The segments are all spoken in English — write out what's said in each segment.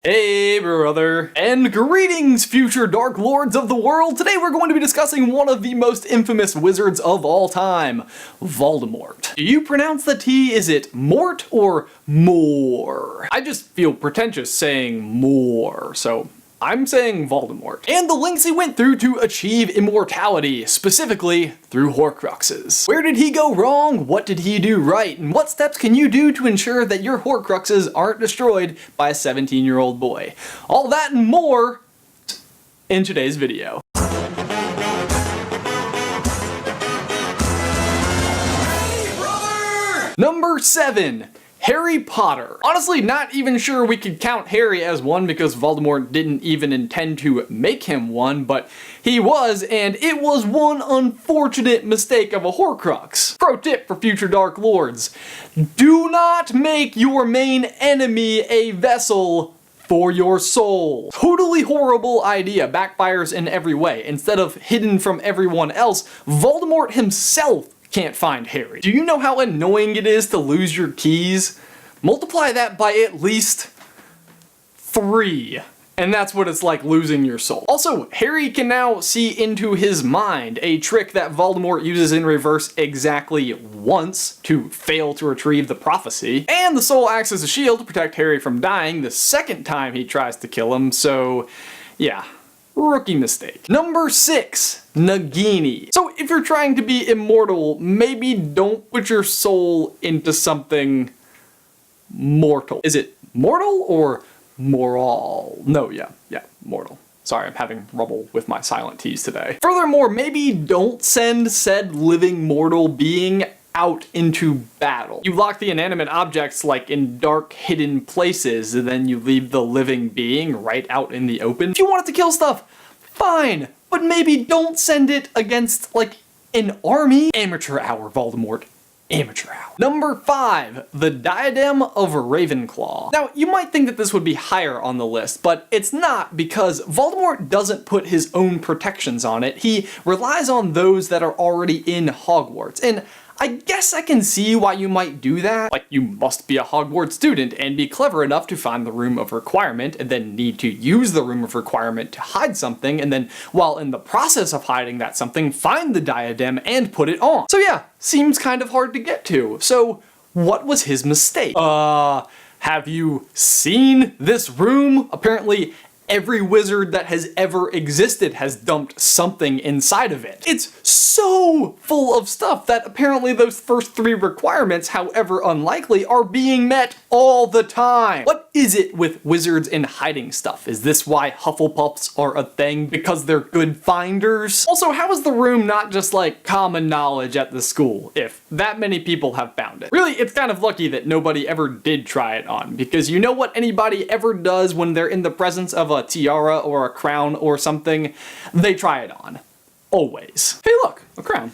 Hey brother, and greetings future Dark Lords of the world. Today we're going to be discussing one of the most infamous wizards of all time, Voldemort. Do you pronounce the T, is it Mort or More? I just feel pretentious saying more, so I'm saying Voldemort. And the lengths he went through to achieve immortality, specifically through Horcruxes. Where did he go wrong? What did he do right? And what steps can you do to ensure that your Horcruxes aren't destroyed by a 17-year-old boy? All that and more in today's video. Hey, brother! Number 7. Harry Potter. Honestly, not even sure we could count Harry as one because Voldemort didn't even intend to make him one, but he was, and it was one unfortunate mistake of a Horcrux. Pro tip for future Dark Lords: do not make your main enemy a vessel for your soul. Totally horrible idea, backfires in every way. Instead of hidden from everyone else, Voldemort himself can't find Harry. Do you know how annoying it is to lose your keys? Multiply that by at least 3. And that's what it's like losing your soul. Also, Harry can now see into his mind, a trick that Voldemort uses in reverse exactly once to fail to retrieve the prophecy. And the soul acts as a shield to protect Harry from dying the second time he tries to kill him, so yeah. Rookie mistake. Number 6, Nagini. So if you're trying to be immortal, maybe don't put your soul into something mortal. Is it mortal or moral? No, yeah, mortal. Sorry, I'm having trouble with my silent T's today. Furthermore, maybe don't send said living mortal being out into battle. You lock the inanimate objects like in dark hidden places, and then you leave the living being right out in the open. If you want it to kill stuff, fine, but maybe don't send it against like an army. Amateur hour, Voldemort. Amateur hour. Number 5, the Diadem of Ravenclaw. Now, you might think that this would be higher on the list, but it's not, because Voldemort doesn't put his own protections on it. He relies on those that are already in Hogwarts, and I guess I can see why you might do that. Like, you must be a Hogwarts student and be clever enough to find the room of requirement and then need to use the room of requirement to hide something, and then while in the process of hiding that something, find the diadem and put it on. So yeah, seems kind of hard to get to. So what was his mistake? Have you seen this room? Apparently every wizard that has ever existed has dumped something inside of it. It's so full of stuff that apparently those first 3 requirements, however unlikely, are being met all the time. What is it with wizards and hiding stuff? Is this why Hufflepuffs are a thing? Because they're good finders? Also, how is the room not just like common knowledge at the school, if that many people have found it? Really, it's kind of lucky that nobody ever did try it on, because you know what anybody ever does when they're in the presence of a tiara or a crown or something? They try it on. Always. Hey look, a crown.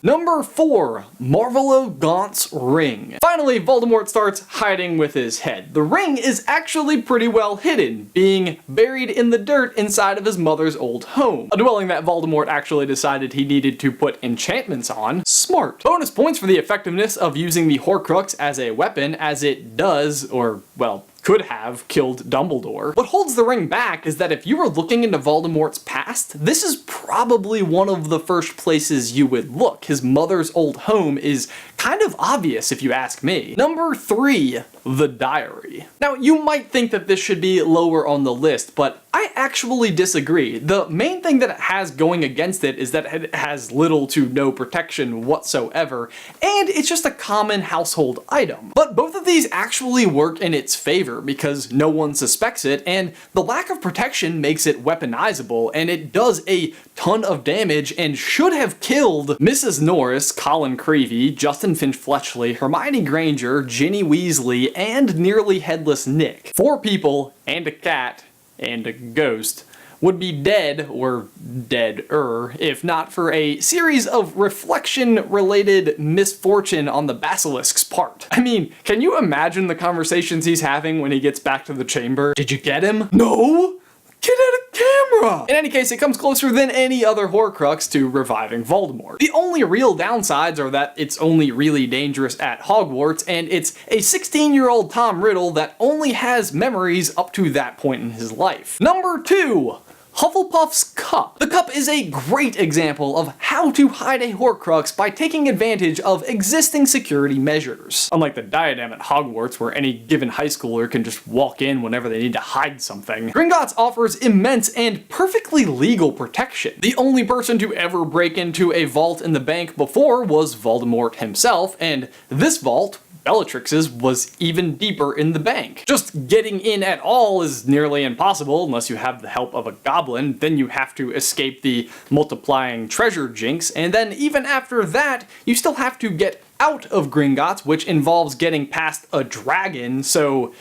Number 4, Marvolo Gaunt's ring. Finally, Voldemort starts hiding with his head. The ring is actually pretty well hidden, being buried in the dirt inside of his mother's old home. A dwelling that Voldemort actually decided he needed to put enchantments on. Smart. Bonus points for the effectiveness of using the Horcrux as a weapon, as it does, or, well, could have killed Dumbledore. What holds the ring back is that if you were looking into Voldemort's past, this is probably one of the first places you would look. His mother's old home is kind of obvious if you ask me. Number 3, the diary. Now, you might think that this should be lower on the list, but I actually disagree. The main thing that it has going against it is that it has little to no protection whatsoever, and it's just a common household item. But both of these actually work in its favor because no one suspects it, and the lack of protection makes it weaponizable, and it does a ton of damage and should have killed Mrs. Norris, Colin Creevey, Justin Finch-Fletchley, Hermione Granger, Ginny Weasley, and nearly headless Nick. 4 people and a cat and a ghost would be dead, or dead-er, if not for a series of reflection-related misfortune on the Basilisk's part. I mean, can you imagine the conversations he's having when he gets back to the chamber? Did you get him? No? Get out of camera! In any case, it comes closer than any other Horcrux to reviving Voldemort. The only real downsides are that it's only really dangerous at Hogwarts, and it's a 16-year-old Tom Riddle that only has memories up to that point in his life. Number 2. Hufflepuff's Cup. The cup is a great example of how to hide a Horcrux by taking advantage of existing security measures. Unlike the diadem at Hogwarts, where any given high schooler can just walk in whenever they need to hide something, Gringotts offers immense and perfectly legal protection. The only person to ever break into a vault in the bank before was Voldemort himself, and this vault, Bellatrix's, was even deeper in the bank. Just getting in at all is nearly impossible unless you have the help of a goblin. Then you have to escape the multiplying treasure jinx, and then even after that, you still have to get out of Gringotts, which involves getting past a dragon, so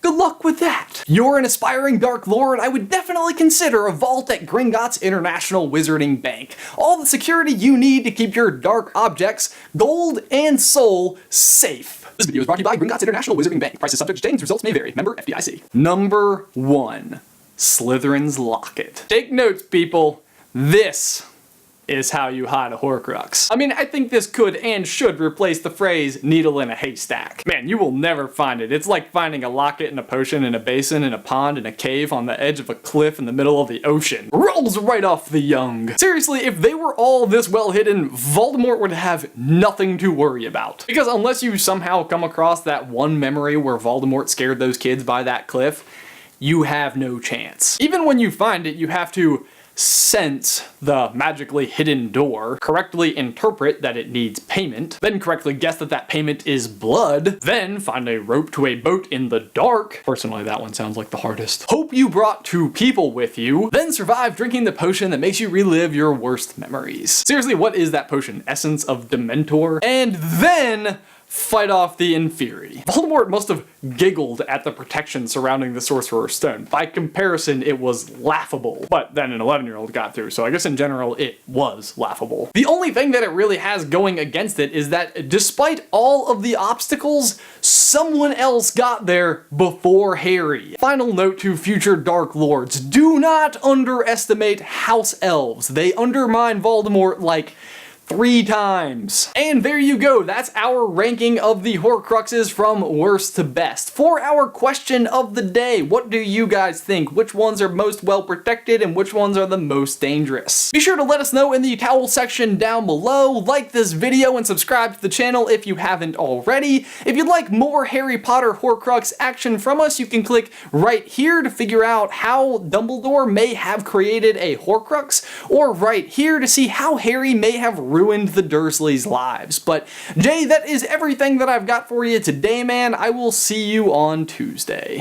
good luck with that. You're an aspiring Dark Lord, I would definitely consider a vault at Gringotts International Wizarding Bank. All the security you need to keep your dark objects, gold and soul, safe. This video is brought to you by Gringotts International Wizarding Bank. Prices subject to change, results may vary. Member FDIC. Number 1. Slytherin's Locket. Take notes, people. This is how you hide a Horcrux. I mean, I think this could and should replace the phrase needle in a haystack. Man, you will never find it. It's like finding a locket and a potion in a basin, in a pond, in a cave, on the edge of a cliff in the middle of the ocean. Rolls right off the young. Seriously, if they were all this well hidden, Voldemort would have nothing to worry about. Because unless you somehow come across that one memory where Voldemort scared those kids by that cliff, you have no chance. Even when you find it, you have to sense the magically hidden door, correctly interpret that it needs payment, then correctly guess that that payment is blood, then find a rope to a boat in the dark. Personally, that one sounds like the hardest. Hope you brought 2 people with you, then survive drinking the potion that makes you relive your worst memories. Seriously, what is that potion? Essence of Dementor? And then fight off the Inferi. Voldemort must have giggled at the protection surrounding the Sorcerer's Stone. By comparison, it was laughable. But then an 11-year-old got through, so I guess in general it was laughable. The only thing that it really has going against it is that despite all of the obstacles, someone else got there before Harry. Final note to future Dark Lords, do not underestimate House Elves. They undermine Voldemort like 3 times. And there you go, that's our ranking of the Horcruxes from worst to best. For our question of the day, what do you guys think? Which ones are most well protected and which ones are the most dangerous? Be sure to let us know in the towel section down below, like this video and subscribe to the channel if you haven't already. If you'd like more Harry Potter Horcrux action from us, you can click right here to figure out how Dumbledore may have created a Horcrux, or right here to see how Harry may have ruined the Dursleys' lives. But Jay, that is everything that I've got for you today, man. I will see you on Tuesday.